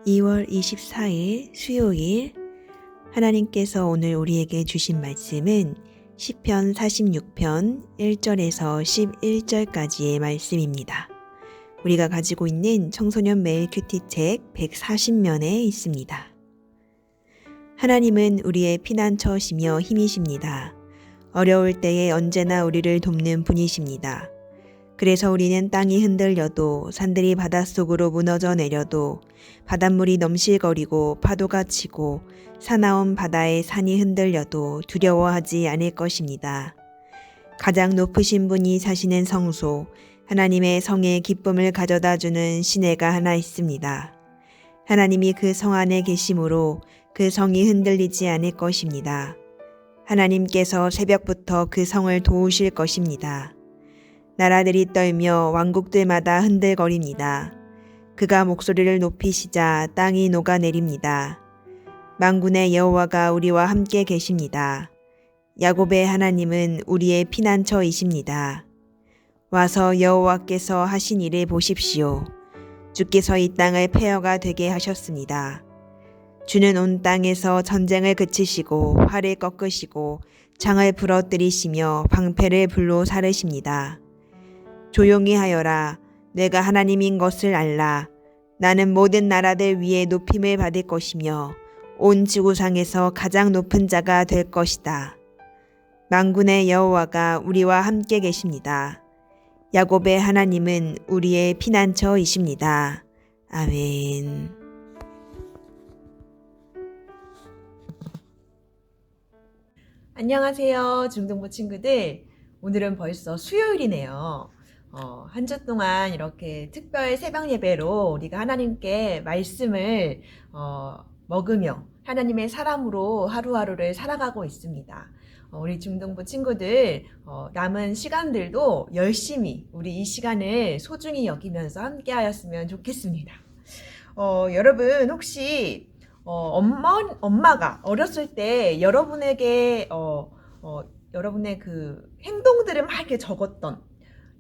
2월 24일 수요일 하나님께서 오늘 우리에게 주신 말씀은 시편 46편 1절에서 11절까지의 말씀입니다. 우리가 가지고 있는 청소년 매일 큐티책 140면에 있습니다. 하나님은 우리의 피난처시며 힘이십니다. 어려울 때에 언제나 우리를 돕는 분이십니다. 그래서 우리는 땅이 흔들려도 산들이 바닷속으로 무너져 내려도 바닷물이 넘실거리고 파도가 치고 사나운 바다의 산이 흔들려도 두려워하지 않을 것입니다. 가장 높으신 분이 사시는 성소, 하나님의 성에 기쁨을 가져다주는 시내가 하나 있습니다. 하나님이 그 성 안에 계심으로 그 성이 흔들리지 않을 것입니다. 하나님께서 새벽부터 그 성을 도우실 것입니다. 나라들이 떨며 왕국들마다 흔들거립니다. 그가 목소리를 높이시자 땅이 녹아내립니다. 만군의 여호와가 우리와 함께 계십니다. 야곱의 하나님은 우리의 피난처이십니다. 와서 여호와께서 하신 일을 보십시오. 주께서 이 땅을 폐허가 되게 하셨습니다. 주는 온 땅에서 전쟁을 그치시고 활을 꺾으시고 창을 부러뜨리시며 방패를 불로 사르십니다. 조용히 하여라. 내가 하나님인 것을 알라. 나는 모든 나라들 위에 높임을 받을 것이며 온 지구상에서 가장 높은 자가 될 것이다. 만군의 여호와가 우리와 함께 계십니다. 야곱의 하나님은 우리의 피난처이십니다. 아멘. 안녕하세요, 중등부 친구들. 오늘은 벌써 수요일이네요. 한 주 동안 이렇게 특별 새벽 예배로 우리가 하나님께 말씀을 먹으며 하나님의 사람으로 하루하루를 살아가고 있습니다. 우리 중등부 친구들 남은 시간들도 열심히 우리 이 시간을 소중히 여기면서 함께 하였으면 좋겠습니다. 여러분 혹시 엄마가 어렸을 때 여러분에게 여러분의 그 행동들을 막 이렇게 적었던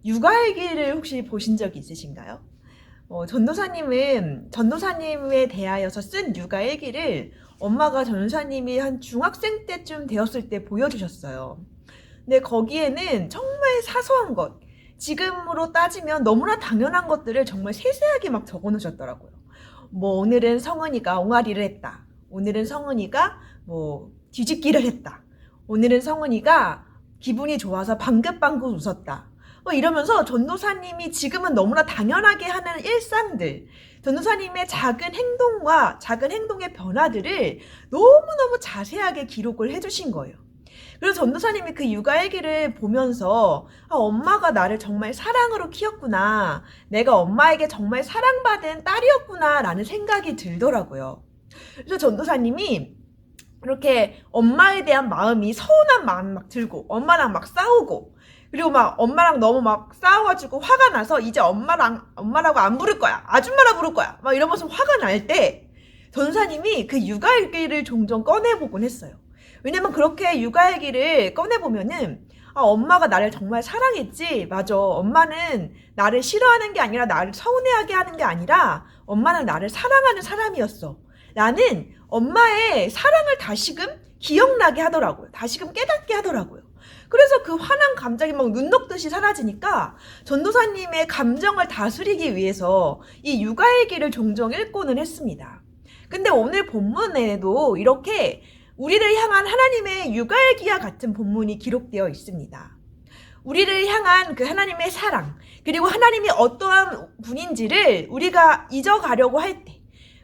육아일기를 혹시 보신 적이 있으신가요? 전도사님에 대하여서 쓴 육아일기를 엄마가 전도사님이 한 중학생 때쯤 되었을 때 보여주셨어요. 근데 거기에는 정말 사소한 것, 지금으로 따지면 너무나 당연한 것들을 정말 세세하게 막 적어 놓으셨더라고요. 오늘은 성은이가 옹알이를 했다. 오늘은 성은이가 뒤집기를 했다. 오늘은 성은이가 기분이 좋아서 방긋방긋 웃었다. 이러면서 전도사님이 지금은 너무나 당연하게 하는 일상들, 전도사님의 작은 행동과 작은 행동의 변화들을 너무너무 자세하게 기록을 해주신 거예요. 그래서 전도사님이 그 육아일기를 보면서 엄마가 나를 정말 사랑으로 키웠구나. 내가 엄마에게 정말 사랑받은 딸이었구나 라는 생각이 들더라고요. 그래서 전도사님이 이렇게 엄마에 대한 마음이 서운한 마음이 막 들고 엄마랑 막 싸우고 그리고 막 엄마랑 너무 막 싸워가지고 화가 나서 이제 엄마라고 안 부를 거야. 아줌마라 부를 거야. 막 이러면서 화가 날 때 전도사님이 그 육아일기를 종종 꺼내보곤 했어요. 왜냐면 그렇게 육아일기를 꺼내보면은 엄마가 나를 정말 사랑했지. 맞아. 엄마는 나를 싫어하는 게 아니라 나를 서운해하게 하는 게 아니라 엄마는 나를 사랑하는 사람이었어. 나는 엄마의 사랑을 다시금 기억나게 하더라고요. 다시금 깨닫게 하더라고요. 그래서 그 화난 감정이 막 눈 녹듯이 사라지니까 전도사님의 감정을 다스리기 위해서 이 육아일기를 종종 읽고는 했습니다. 근데 오늘 본문에도 이렇게 우리를 향한 하나님의 육아일기와 같은 본문이 기록되어 있습니다. 우리를 향한 그 하나님의 사랑, 그리고 하나님이 어떠한 분인지를 우리가 잊어가려고 할 때,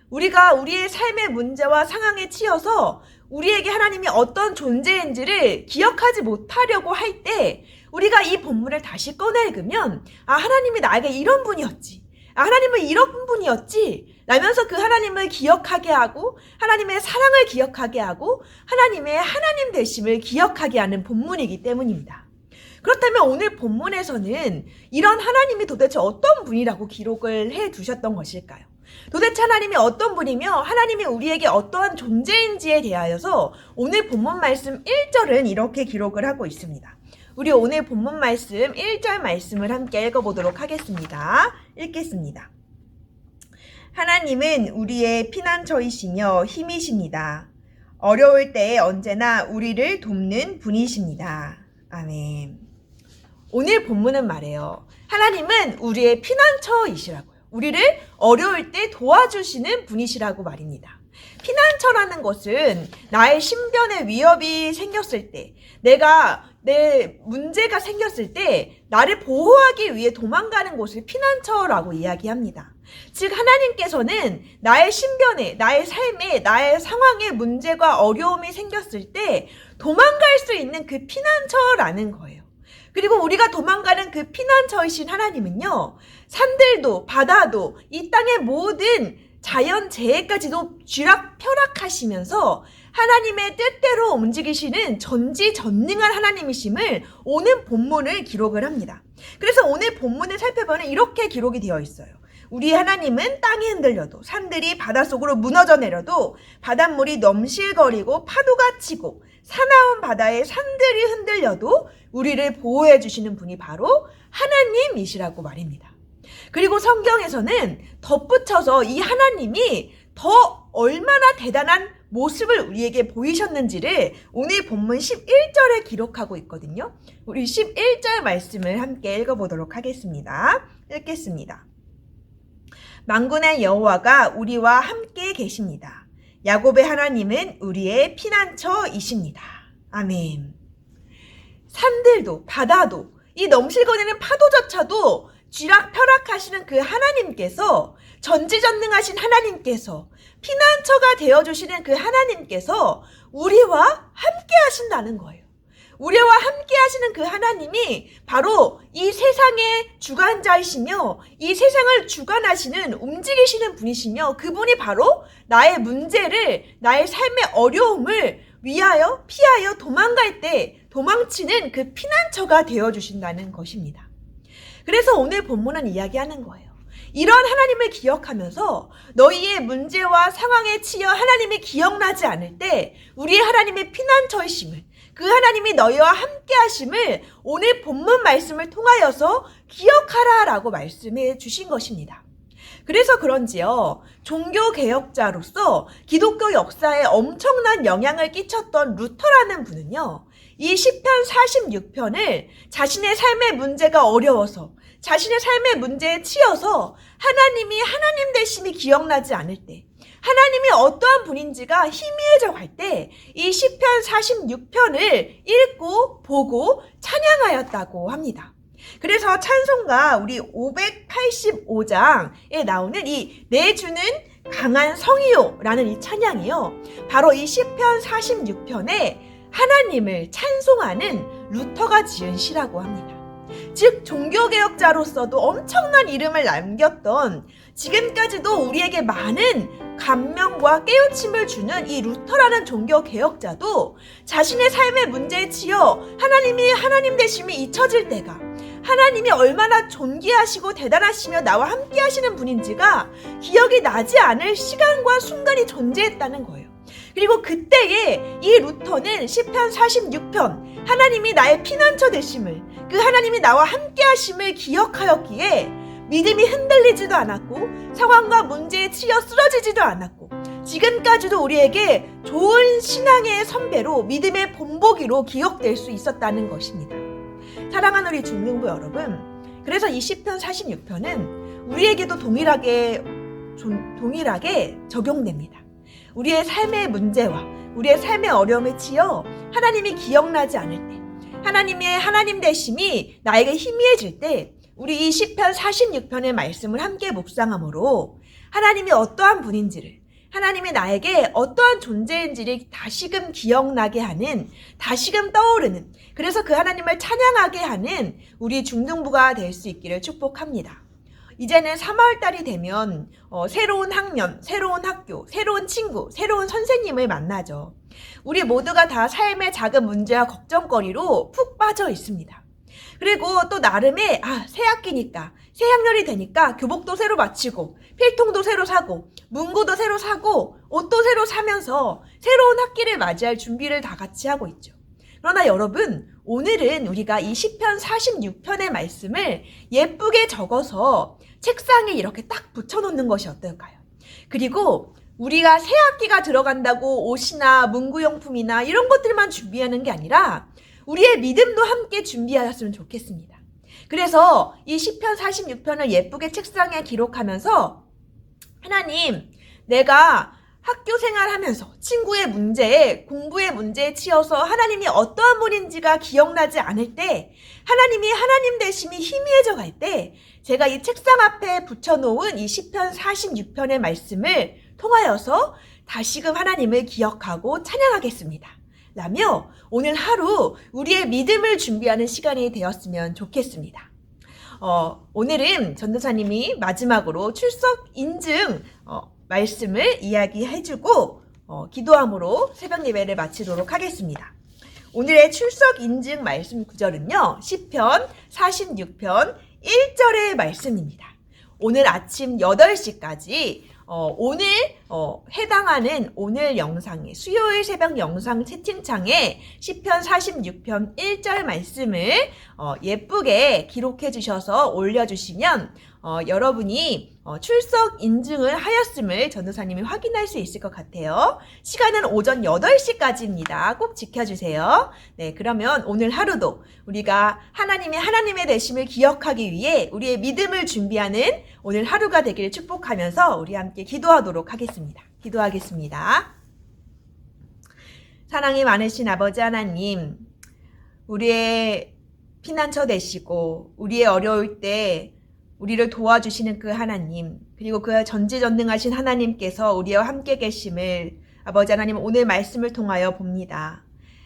우리가 우리의 삶의 문제와 상황에 치여서 우리에게 하나님이 어떤 존재인지를 기억하지 못하려고 할 때 우리가 이 본문을 다시 꺼내 읽으면 하나님이 나에게 이런 분이었지. 하나님은 이런 분이었지. 라면서 그 하나님을 기억하게 하고 하나님의 사랑을 기억하게 하고 하나님의 하나님 되심을 기억하게 하는 본문이기 때문입니다. 그렇다면 오늘 본문에서는 이런 하나님이 도대체 어떤 분이라고 기록을 해 두셨던 것일까요? 도대체 하나님이 어떤 분이며 하나님이 우리에게 어떠한 존재인지에 대하여서 오늘 본문 말씀 1절은 이렇게 기록을 하고 있습니다. 우리 오늘 본문 말씀 1절 말씀을 함께 읽어보도록 하겠습니다. 읽겠습니다. 하나님은 우리의 피난처이시며 힘이십니다. 어려울 때에 언제나 우리를 돕는 분이십니다. 아멘. 오늘 본문은 말해요. 하나님은 우리의 피난처이시라고요. 우리를 어려울 때 도와주시는 분이시라고 말입니다. 피난처라는 것은 나의 신변에 위협이 생겼을 때, 내 문제가 생겼을 때 나를 보호하기 위해 도망가는 곳을 피난처라고 이야기합니다. 즉 하나님께서는 나의 신변에, 나의 삶에, 나의 상황에 문제가 어려움이 생겼을 때 도망갈 수 있는 그 피난처라는 거예요. 그리고 우리가 도망가는 그 피난처이신 하나님은요, 산들도 바다도 이 땅의 모든 자연재해까지도 쥐락펴락하시면서 하나님의 뜻대로 움직이시는 전지전능한 하나님이심을 오늘 본문을 기록을 합니다. 그래서 오늘 본문을 살펴보면 이렇게 기록이 되어 있어요. 우리 하나님은 땅이 흔들려도, 산들이 바닷속으로 무너져 내려도, 바닷물이 넘실거리고 파도가 치고 사나운 바다에 산들이 흔들려도 우리를 보호해 주시는 분이 바로 하나님이시라고 말입니다. 그리고 성경에서는 덧붙여서 이 하나님이 더 얼마나 대단한 모습을 우리에게 보이셨는지를 오늘 본문 11절에 기록하고 있거든요. 우리 11절 말씀을 함께 읽어보도록 하겠습니다. 읽겠습니다. 만군의 여호와가 우리와 함께 계십니다. 야곱의 하나님은 우리의 피난처이십니다. 아멘. 산들도 바다도 이 넘실거리는 파도조차도 쥐락펴락하시는 그 하나님께서, 전지전능하신 하나님께서, 피난처가 되어주시는 그 하나님께서 우리와 함께 하신다는 거예요. 우리와 함께 하시는 그 하나님이 바로 이 세상의 주관자이시며 이 세상을 주관하시는, 움직이시는 분이시며 그분이 바로 나의 문제를, 나의 삶의 어려움을 위하여 피하여 도망갈 때 도망치는 그 피난처가 되어주신다는 것입니다. 그래서 오늘 본문은 이야기하는 거예요. 이런 하나님을 기억하면서 너희의 문제와 상황에 치여 하나님이 기억나지 않을 때 우리의 하나님의 피난처이심을, 그 하나님이 너희와 함께 하심을 오늘 본문 말씀을 통하여서 기억하라라고 말씀해 주신 것입니다. 그래서 그런지요, 종교개혁자로서 기독교 역사에 엄청난 영향을 끼쳤던 루터라는 분은요, 이 시편 46편을 자신의 삶의 문제가 어려워서, 자신의 삶의 문제에 치여서 하나님이 하나님 되심이 기억나지 않을 때, 하나님이 어떠한 분인지가 희미해져 갈 때 이 시편 46편을 읽고 보고 찬양하였다고 합니다. 그래서 찬송가 우리 585장에 나오는 이 내 주는 강한 성이요라는 이 찬양이요, 바로 이 시편 46편에 하나님을 찬송하는 루터가 지은 시라고 합니다. 즉 종교개혁자로서도 엄청난 이름을 남겼던, 지금까지도 우리에게 많은 감명과 깨우침을 주는 이 루터라는 종교개혁자도 자신의 삶의 문제에 치여 하나님이 하나님 되심이 잊혀질 때가, 하나님이 얼마나 존귀하시고 대단하시며 나와 함께 하시는 분인지가 기억이 나지 않을 시간과 순간이 존재했다는 거예요. 그리고 그때에 이 루터는 시편 46편, 하나님이 나의 피난처 되심을, 그 하나님이 나와 함께 하심을 기억하였기에 믿음이 흔들리지도 않았고 상황과 문제에 치여 쓰러지지도 않았고 지금까지도 우리에게 좋은 신앙의 선배로, 믿음의 본보기로 기억될 수 있었다는 것입니다. 사랑하는 우리 중등부 여러분, 그래서 이 시편 46편은 우리에게도 동일하게 적용됩니다. 우리의 삶의 문제와 우리의 삶의 어려움에 치여 하나님이 기억나지 않을 때, 하나님의 하나님 되심이 나에게 희미해질 때 우리 이 시편 46편의 말씀을 함께 묵상함으로 하나님이 어떠한 분인지를, 하나님이 나에게 어떠한 존재인지를 다시금 기억나게 하는, 다시금 떠오르는, 그래서 그 하나님을 찬양하게 하는 우리 중등부가 될 수 있기를 축복합니다. 이제는 3월달이 되면 새로운 학년, 새로운 학교, 새로운 친구, 새로운 선생님을 만나죠. 우리 모두가 다 삶의 작은 문제와 걱정거리로 푹 빠져 있습니다. 그리고 또 나름의 새 학기니까, 새 학년이 되니까 교복도 새로 마치고 필통도 새로 사고 문구도 새로 사고 옷도 새로 사면서 새로운 학기를 맞이할 준비를 다 같이 하고 있죠. 그러나 여러분, 오늘은 우리가 이 시편 46편의 말씀을 예쁘게 적어서 책상에 이렇게 딱 붙여놓는 것이 어떨까요? 그리고 우리가 새 학기가 들어간다고 옷이나 문구용품이나 이런 것들만 준비하는 게 아니라 우리의 믿음도 함께 준비하였으면 좋겠습니다. 그래서 이 시편 46편을 예쁘게 책상에 기록하면서 하나님, 내가 학교 생활하면서 친구의 문제에, 공부의 문제에 치여서 하나님이 어떠한 분인지가 기억나지 않을 때, 하나님이 하나님 되심이 희미해져 갈 때, 제가 이 책상 앞에 붙여놓은 이 시편 46편의 말씀을 통하여서 다시금 하나님을 기억하고 찬양하겠습니다. 라며 오늘 하루 우리의 믿음을 준비하는 시간이 되었으면 좋겠습니다. 오늘은 전도사님이 마지막으로 출석 인증 말씀을 이야기해주고 기도함으로 새벽 예배를 마치도록 하겠습니다. 오늘의 출석 인증 말씀 구절은요, 시편 46편 1절의 말씀입니다. 오늘 아침 8시까지 오늘 해당하는 오늘 영상에 수요일 새벽 영상 채팅창에 시편 46편 1절 말씀을 예쁘게 기록해 주셔서 올려주시면 여러분이 출석 인증을 하였음을 전도사님이 확인할 수 있을 것 같아요. 시간은 오전 8시까지입니다. 꼭 지켜주세요. 네, 그러면 오늘 하루도 우리가 하나님의 되심을 기억하기 위해 우리의 믿음을 준비하는 오늘 하루가 되기를 축복하면서 우리 함께 기도하도록 하겠습니다. 기도하겠습니다. 사랑이 많으신 아버지 하나님, 우리의 피난처 되시고 우리의 어려울 때 우리를 도와주시는 그 하나님, 그리고 그 전지전능하신 하나님께서 우리와 함께 계심을 아버지 하나님 오늘 말씀을 통하여 봅니다.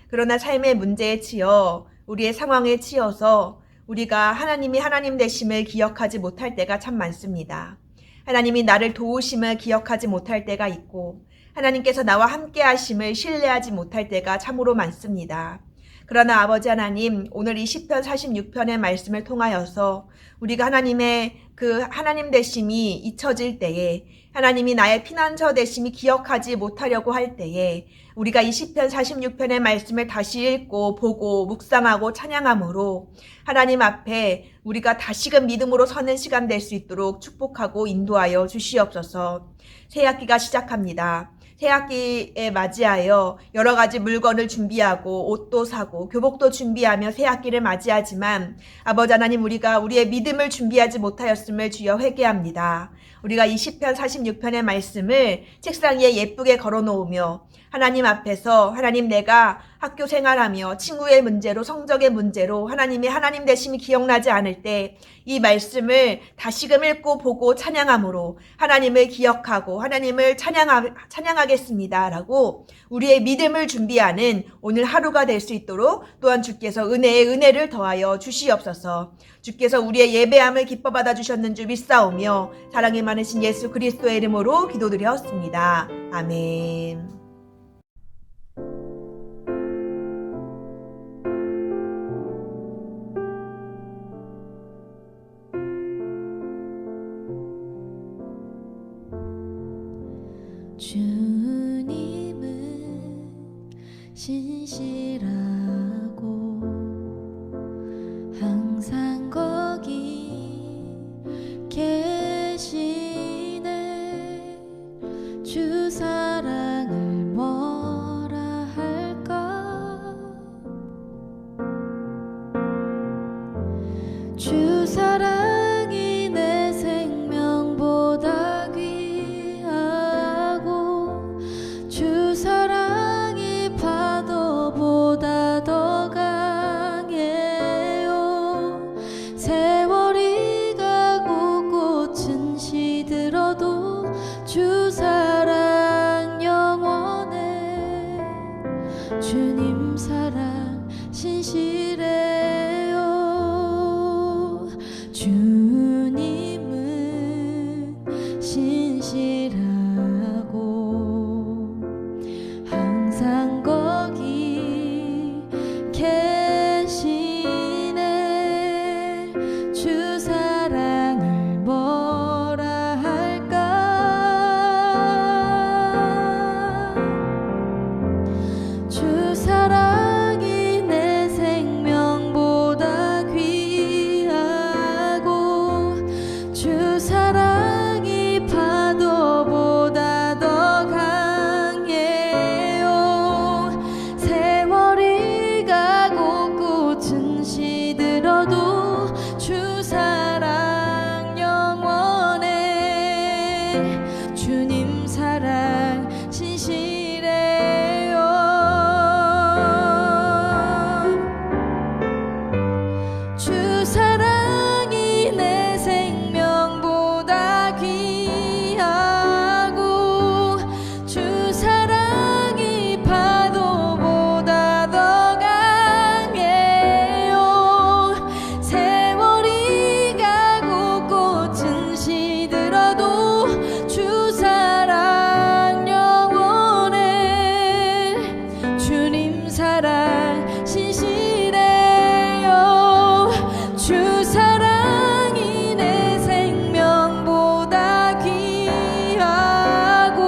그러나 삶의 문제에 치여 우리의 상황에 치여서 우리가 하나님이 하나님 되심을 기억하지 못할 때가 참 많습니다. 하나님이 나를 도우심을 기억하지 못할 때가 있고 하나님께서 나와 함께 하심을 신뢰하지 못할 때가 참으로 많습니다. 그러나 아버지 하나님, 오늘 이 시편 46편의 말씀을 통하여서 우리가 하나님의 그 하나님 되심이 잊혀질 때에, 하나님이 나의 피난처 되심이 기억하지 못하려고 할 때에 우리가 이 시편 46편의 말씀을 다시 읽고 보고 묵상하고 찬양함으로 하나님 앞에 우리가 다시금 믿음으로 서는 시간 될 수 있도록 축복하고 인도하여 주시옵소서. 새 학기가 시작합니다. 새학기에 맞이하여 여러 가지 물건을 준비하고 옷도 사고 교복도 준비하며 새학기를 맞이하지만 아버지 하나님, 우리가 우리의 믿음을 준비하지 못하였음을 주여 회개합니다. 우리가 이 시편 46편의 말씀을 책상 위에 예쁘게 걸어놓으며 하나님 앞에서 하나님, 내가 학교 생활하며 친구의 문제로 성적의 문제로 하나님이 하나님 되심이 기억나지 않을 때 이 말씀을 다시금 읽고 보고 찬양함으로 하나님을 기억하고 하나님을 찬양하겠습니다 라고 우리의 믿음을 준비하는 오늘 하루가 될 수 있도록 또한 주께서 은혜에 은혜를 더하여 주시옵소서. 주께서 우리의 예배함을 기뻐 받아 주셨는 줄 믿사오며 사랑이 많으신 예수 그리스도의 이름으로 기도드렸습니다. 아멘. 주님은 신실하고 항상 거기 계시네. 주 사랑을 뭐라 할까? 주 사랑이 내 생명보다 귀하고 주 사랑이 파도보다 더 강해요. 세월이 가고 꽃은 시들어도 주 사랑 사랑 신실해요. 주 사랑이 내 생명보다 귀하고 주 사랑이 파도보다 더 강해요. 세월이 가고 꽃은 시들어도 주 사랑 영원해. 주님 사랑 신실해요. 주 사랑이 내 생명보다 귀하고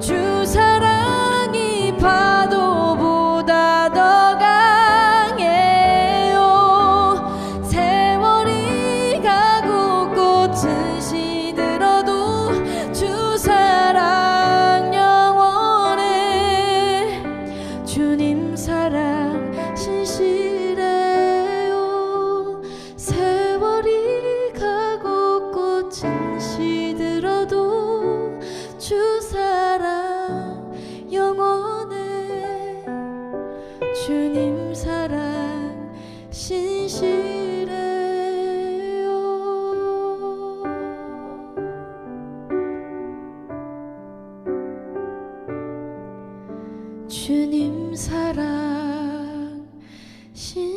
주 사랑이 파도보다 더 강해요. 세월이 가고 꽃은 시들어도 주 사랑 영원해. 주님 사랑 신실해요. 세월이 가고 꽃은 시들어도 주 사랑 영원해. 주님 사랑 신실해요. 주님 사랑 신실해요.